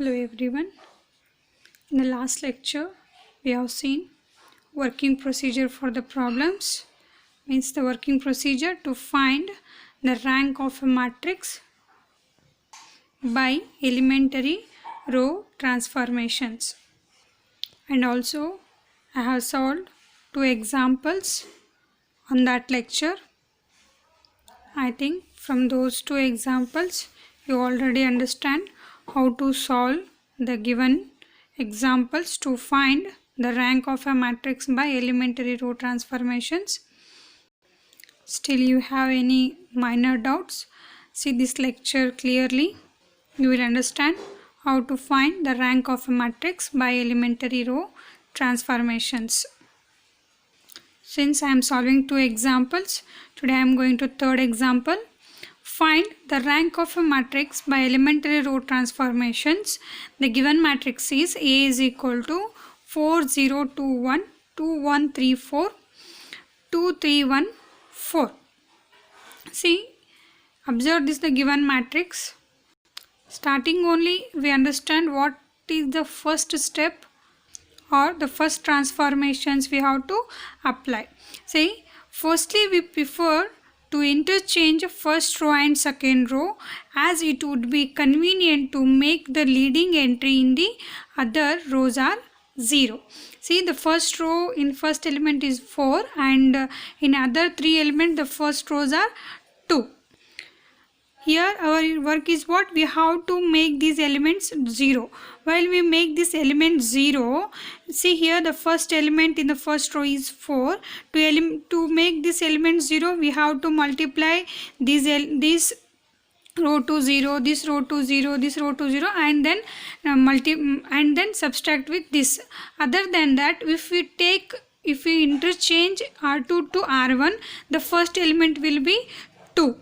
Hello everyone. In the last lecture, we have seen working procedure for the problems, means the working procedure to find the rank of a matrix by elementary row transformations. And also, I have solved 2 examples on that lecture. I think from those 2 examples, you already understand how to solve the given examples to find the rank of a matrix by elementary row transformations. Still you have any minor doubts, see this lecture clearly. You will understand how to find the rank of a matrix by elementary row transformations. Since I am solving 2 examples, today I am going to third example. Find the rank of a matrix by elementary row transformations. The given matrix is A is equal to 4 0 2 1 2 1 3 4 2 3 1 4. See, observe this the given matrix. Starting only we understand what is the first step or the first transformations we have to apply. See, firstly we prefer to interchange first row and second row, as it would be convenient to make the leading entry in the other rows are 0. See, the first row in first element is 4 and in other 3 elements the first rows are 2. Here our work is what? We have to make these elements 0. While we make this element 0, see here the first element in the first row is 4. To make this element 0, we have to multiply this row to 0, this row to 0, this row to 0, and then and then subtract with this. Other than that, if we interchange R2 to R1, the first element will be 2,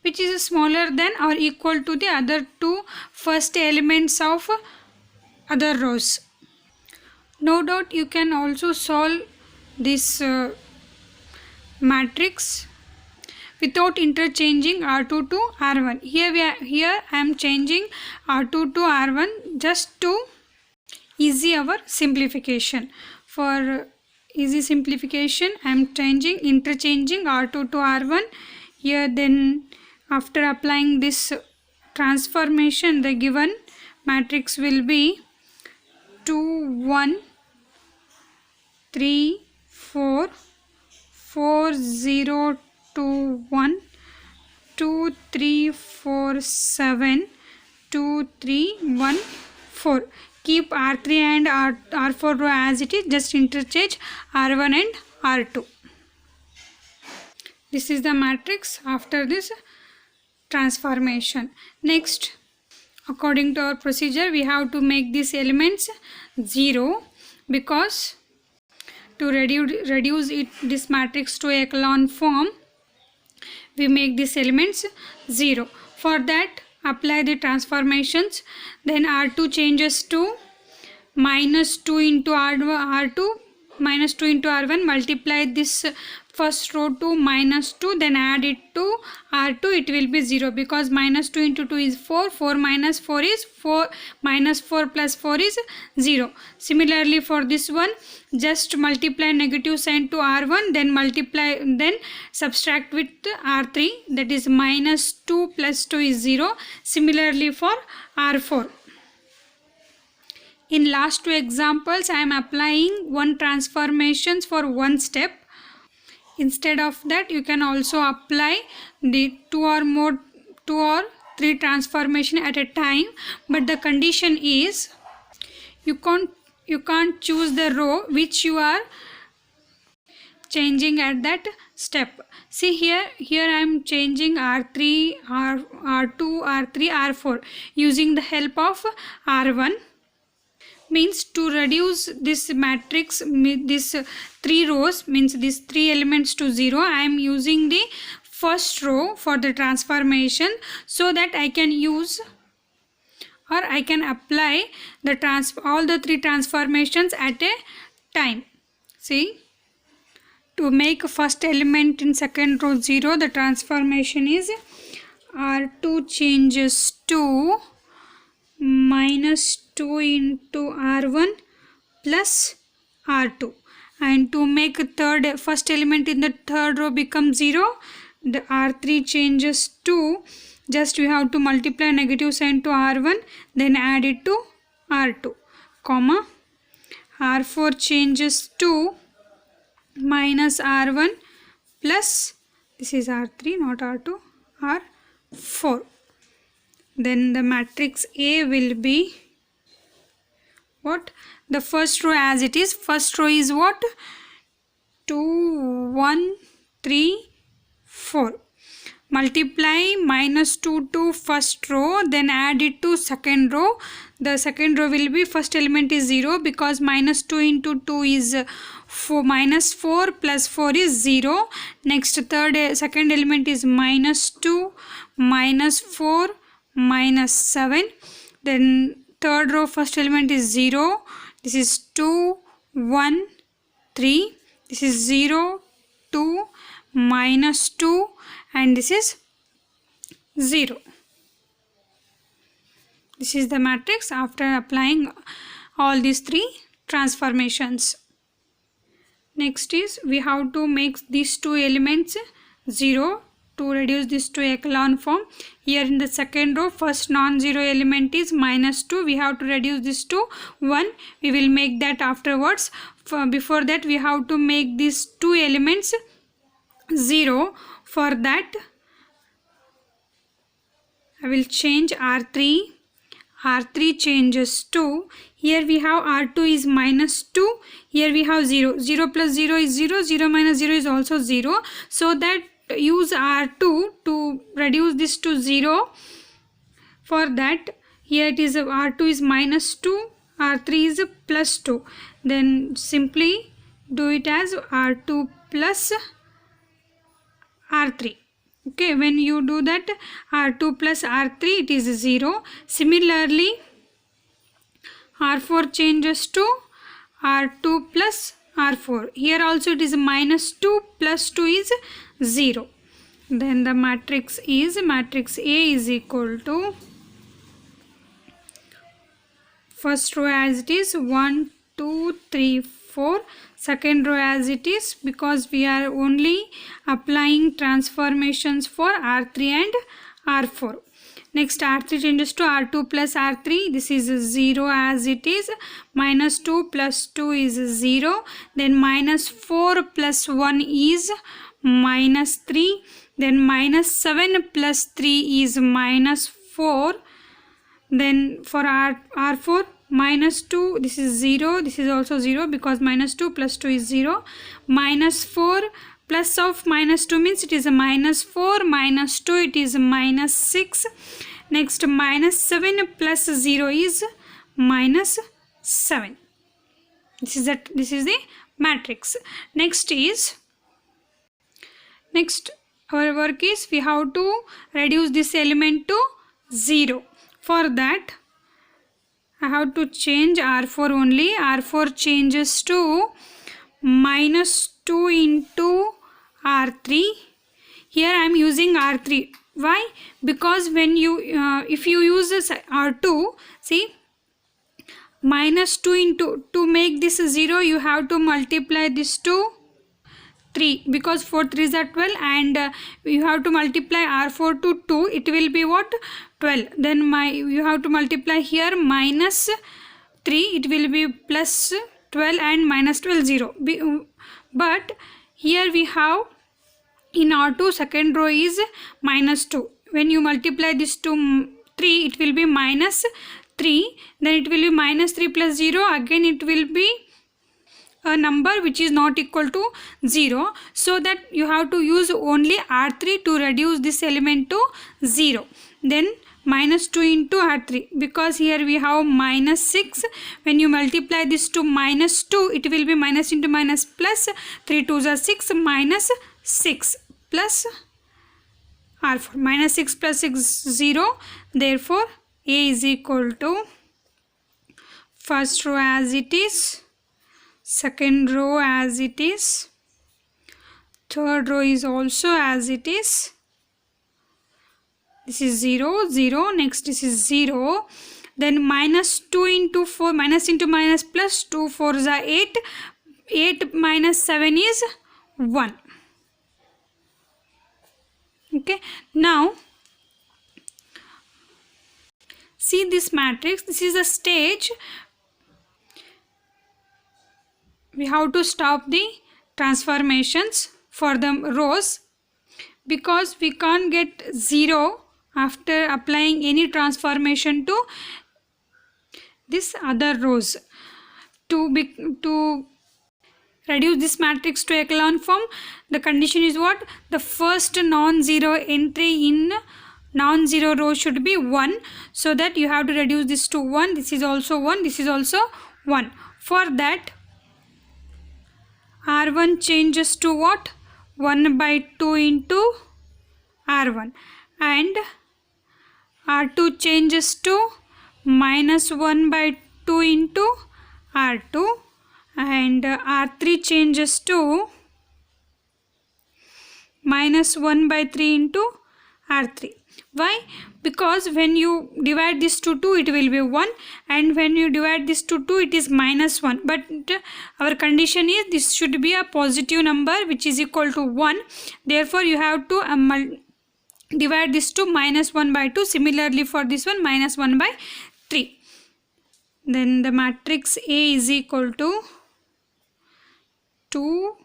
which is smaller than or equal to the other 2 first elements of other rows. No doubt you can also solve this matrix without interchanging R2 to R1. Here I am changing R2 to R1 just to easy our simplification. For easy simplification, I am interchanging R2 to R1 here. Then after applying this transformation, the given matrix will be 2 1 3 4 4 0 2 1 2 3 4 7 2 3 1 4. Keep R3 and R4 row as it is, just interchange R1 and R2. This is the matrix after this transformation. Next, according to our procedure, we have to make these elements 0, because to reduce this matrix to echelon form, we make these elements 0. For that, apply the transformations. Then R2 changes to minus 2 into R2 minus 2 into R1, multiply this first row to minus 2, then add it to R2, it will be 0, because minus 2 into 2 is 4, 4 minus 4 is 4, minus 4 plus 4 is 0. Similarly for this one, just multiply negative sign to R1, then subtract with R3, that is minus 2 plus 2 is 0. Similarly for R4. In last 2 examples, I am applying one transformations for one step. Instead of that, you can also apply the 2 or 3 transformation at a time, but the condition is you can't choose the row which you are changing at that step. See here I am changing R3, R2, R3, R4 using the help of R1. Means to reduce this matrix, this 3 rows, means these 3 elements to 0, I am using the first row for the transformation, so that I can use or I can apply all the 3 transformations at a time. See, to make first element in second row 0, the transformation is R2 changes to minus 2 into R1 plus R2, and to make first element in the third row become 0, the R3 changes to, just we have to multiply negative sign to R1, then add it to R2, comma, R4 changes to minus R1 plus, this is R3 not R2, R4. Then the matrix A will be what? The first row as it is. First row is what? 2, 1, 3, 4. Multiply minus 2 to first row, then add it to second row. The second row will be, first element is 0 because minus 2 into 2 is 4, minus 4 plus 4 is 0. Next second element is minus 2, minus 4, minus 7. Then third row first element is 0. This is 2, 1, 3. This is 0, 2, minus 2, and this is 0. This is the matrix after applying all these three transformations. Next is, we have to make these two elements 0 to reduce this to echelon form. Here in the second row, first non-zero element is minus 2. We have to reduce this to 1. We will make that afterwards. Before that, we have to make these two elements 0. For that, I will change R3. R3 changes to, here we have R2 is minus 2. Here we have 0. 0 plus 0 is 0. 0 minus 0 is also 0. So that use R2 to reduce this to 0. For that, here it is R2 is minus 2, R3 is plus 2. Then simply do it as R2 plus R3. Okay, when you do that, R2 plus R3, it is 0. Similarly, R4 changes to R2 plus R4. Here also it is minus 2 plus 2 is 0. Then the matrix is, matrix A is equal to, first row as it is 1, 2, 3, 4. Second row as it is, because we are only applying transformations for R3 and R4. Next, R3 changes to R2 plus R3. This is 0 as it is. Minus 2 plus 2 is 0. Then minus 4 plus 1 is minus 3. Then minus 7 plus 3 is minus 4. Then for R4, minus 2, this is 0. This is also 0 because minus 2 plus 2 is 0. Minus 4 plus of minus 2 means it is a minus 4. Minus 2, it is minus 6. Next, minus 7 plus 0 is minus 7. This is the matrix. Next, our work is, we have to reduce this element to 0. For that, I have to change R4 only. R4 changes to minus 2 into R3. Here I am using R3. Why? Because when you, if you use this R2, see, minus 2 into, to make this 0, you have to multiply this to 3, because 4 3s are 12, and you have to multiply R4 to 2, it will be what? 12. Then you have to multiply here minus 3, it will be plus 12, and minus 12 0. But here we have, in R2 second row is minus 2. When you multiply this to 3, it will be minus 3. Then it will be minus 3 plus 0. Again it will be a number which is not equal to 0. So that you have to use only R3 to reduce this element to 0. Then minus 2 into R3, because here we have minus 6. When you multiply this to minus 2, it will be minus into minus plus 3 2s are 6, minus 6 plus R4. Minus 6 plus 6 0. Therefore, A is equal to first row as it is, second row as it is, third row is also as it is. This is 0 0. Next, this is 0. then minus 2 into 4, minus into minus plus, 2 4s are 8, 8 minus 7 is 1. Okay, now see this matrix, this is a stage. We have to stop the transformations for the rows because we can't get 0 after applying any transformation to this other rows. To reduce this matrix to echelon form, the condition is what? The first non-zero entry in non-zero row should be 1. So that you have to reduce this to 1. This is also 1. This is also 1. For that, R1 changes to what? 1 by 2 into R1. And R2 changes to minus 1 by 2 into R2. And R3 changes to minus 1 by 3 into R3. Why? Because when you divide this to 2, it will be 1, and when you divide this to 2, it is minus 1. But our condition is this should be a positive number which is equal to 1. Therefore, you have to divide this to minus 1 by 2. Similarly, for this one, minus 1 by 3. Then the matrix A is equal to 2.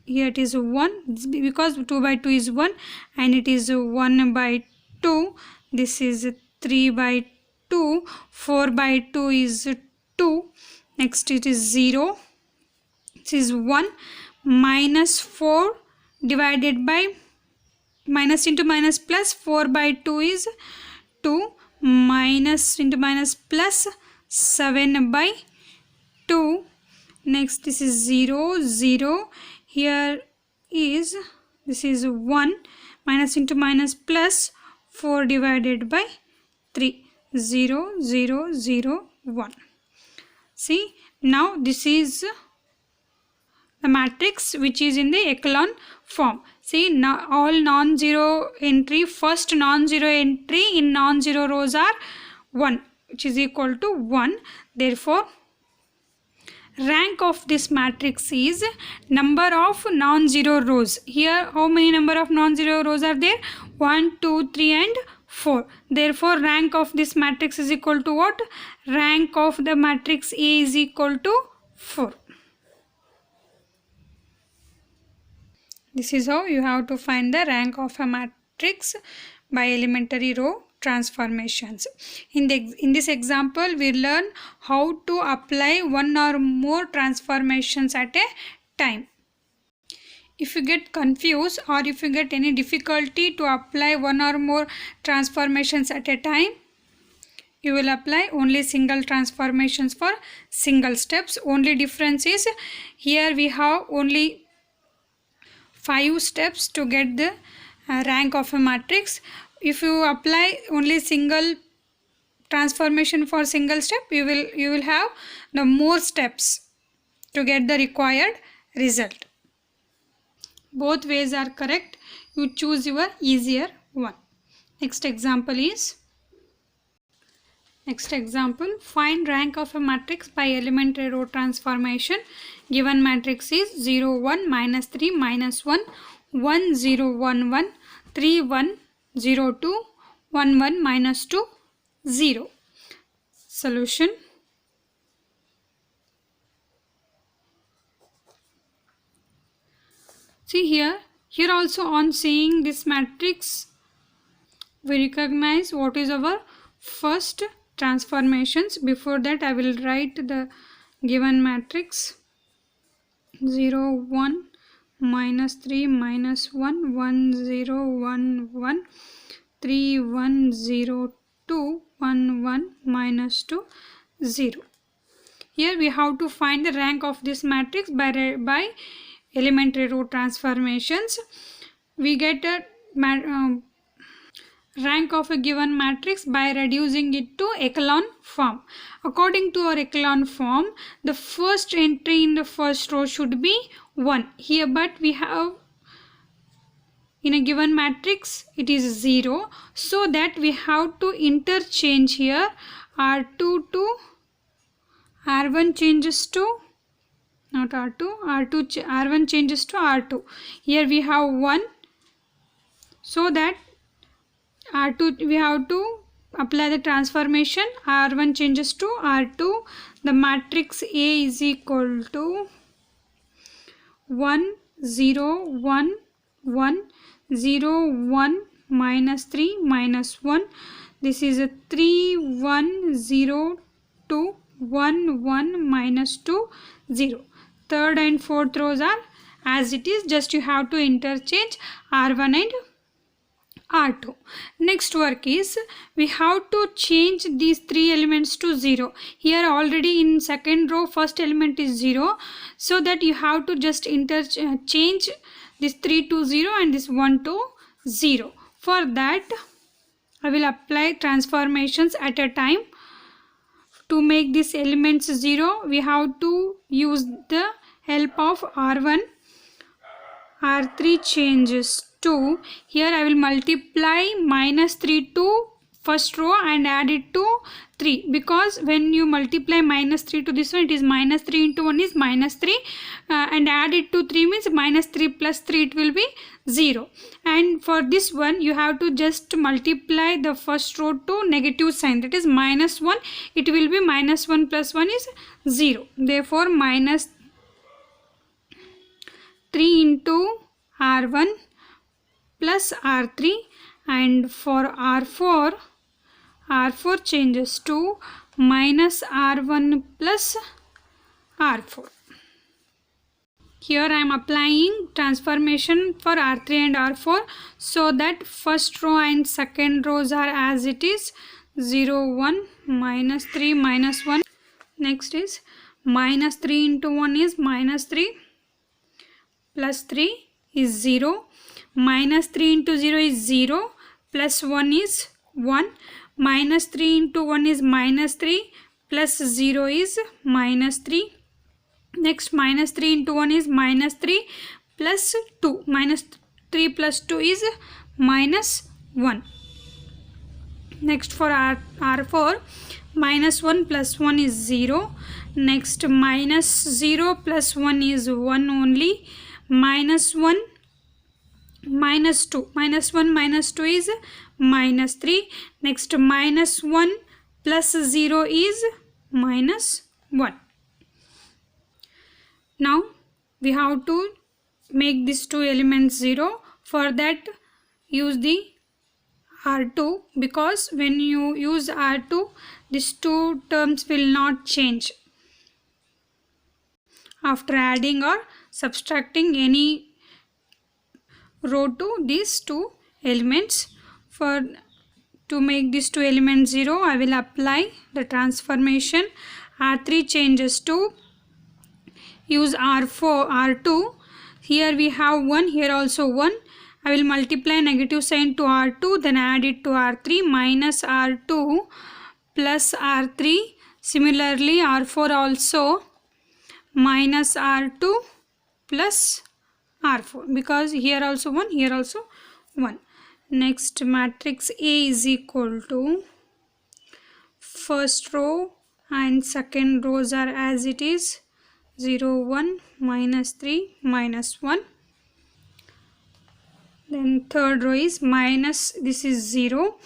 Here it is 1 because 2 by 2 is 1 and it is 1 by 2. This is 3 by 2. 4 by 2 is 2. Next it is 0. This is 1. Minus 4 divided by minus into minus plus. 4 by 2 is 2. Minus into minus plus 7 by 2. Next this is 0, 0. Here is, this is 1. Minus into minus plus 4 divided by 3. 0, 0, 0, 1. See, now this is the matrix which is in the echelon form. See, now all non-zero entry, first non-zero entry in non-zero rows are 1, which is equal to 1. Therefore, rank of this matrix is number of non-zero rows. Here, how many number of non-zero rows are there? 1, 2, 3 and 4. Therefore, rank of this matrix is equal to what? Rank of the matrix A is equal to 4. This is how you have to find the rank of a matrix by elementary row transformations. In this example, we learn how to apply one or more transformations at a time. If you get confused or if you get any difficulty to apply one or more transformations at a time, you will apply only single transformations for single steps. Only difference is here we have only 5 steps to get the rank of a matrix. If you apply only single transformation for single step, you will have the more steps to get the required result. Both ways are correct. You choose your easier one. Next example, find rank of a matrix by elementary row transformation. Given matrix is 0, 1, minus 3, minus 1, 1, 0, 1, 1, 3, 1, 0, 2, 1, 1, minus 2, 0. Solution. See here also on seeing this matrix, we recognize what is our first transformations. Before that, I will write the given matrix 0, 1, minus 3, minus 1, 1, 0, 1, 1, 3, 1, 0, 2, 1, 1, minus 2, 0. Here we have to find the rank of this matrix by elementary row transformations. We get a rank of a given matrix by reducing it to echelon form. According to our echelon form, the first entry in the first row should be 1 here, but we have in a given matrix it is 0, so that we have to interchange here R2 to R1 changes to not R2, R1 changes to R2. Here we have 1, so that R2 we have to apply the transformation. R1 changes to R2. The matrix A is equal to 1 0 1 1 0 1 minus 3 minus 1. This is a 3 1 0 2 1 1 minus 2 0. Third and fourth rows are as it is, just you have to interchange R1 and R2. Next work is we have to change these three elements to 0. Here already in second row first element is 0, so that you have to just interchange this 3 to 0 and this 1 to 0. For that I will apply transformations at a time. To make these elements 0, we have to use the help of R1. R3 changes to, here I will multiply minus 3 to first row and add it to 3, because when you multiply minus 3 to this one, it is minus 3 into 1 is minus 3, and add it to 3 means minus 3 plus 3, it will be 0. And for this one you have to just multiply the first row to negative sign, that is minus 1, it will be minus 1 plus 1 is 0. Therefore minus 3 into R1 plus R3, and for R4 changes to minus R1 plus R4. Here I am applying transformation for R3 and R4, so that first row and second rows are as it is, 0 1 minus 3 minus 1. Next is minus 3 into 1 is minus 3 plus 3 is 0. Minus 3 into 0 is 0, plus 1 is 1. Minus 3 into 1 is minus 3, plus 0 is minus 3. Next minus 3 into 1 is minus 3 plus 2. Minus 3 plus 2 is minus 1. Next for R4, minus 1 plus 1 is 0. Next minus 0 plus 1 is 1 only. Minus 1 minus 2, minus 1 minus 2 is minus 3. Next minus 1 plus 0 is minus 1. Now we have to make these two elements 0. For that use the R2, because when you use R2 these two terms will not change after adding or subtracting any row to these two elements. To make these two elements 0, I will apply the transformation. R3 changes to, use R2. Here we have 1, here also 1. I will multiply negative sign to R2, then add it to R3, minus R2 plus R3. Similarly R4 also minus R2 plus R4, because here also 1, here also 1. Next matrix A is equal to, first row and second rows are as it is, 0 1 minus 3 minus 1. Then third row is minus, this is 0,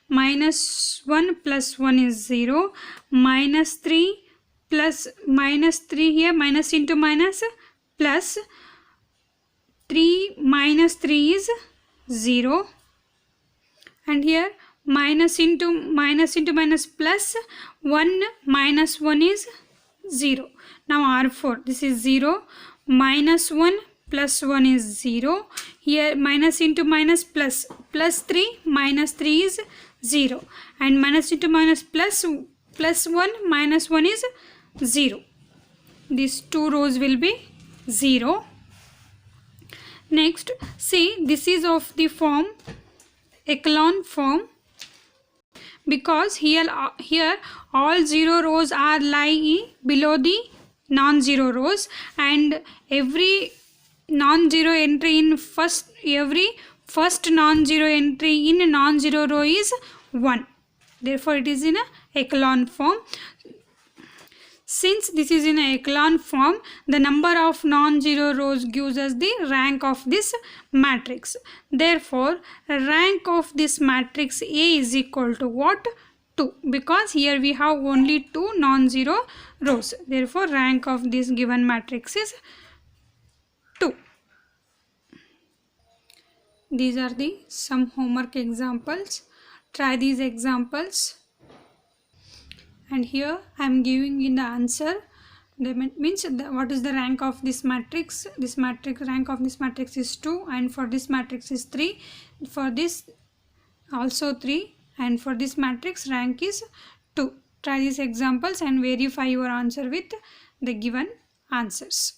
minus 1 plus 1 is 0, minus 3 plus minus 3, here minus into minus plus 3 minus 3 is 0, and here minus into minus plus 1 minus 1 is 0. Now R4, this is 0, minus 1 plus 1 is 0. Here minus into minus plus 3 minus 3 is 0, and minus into minus plus 1 minus 1 is 0. These two rows will be 0. Next, see, this is of the form echelon form, because here all 0 rows are lying below the non-zero rows, and every non-zero entry in every first non-zero entry in a non-zero row is 1. Therefore, it is in a echelon form. Since this is in a echelon form, the number of non-zero rows gives us the rank of this matrix. Therefore, rank of this matrix A is equal to what? 2, because here we have only 2 non-zero rows. Therefore, rank of this given matrix is 2. These are some homework examples. Try these examples. And here I am giving in the answer. That means what is the rank of this matrix? This matrix rank of this matrix is 2, and for this matrix is 3. For this also 3, and for this matrix rank is 2. Try these examples and verify your answer with the given answers.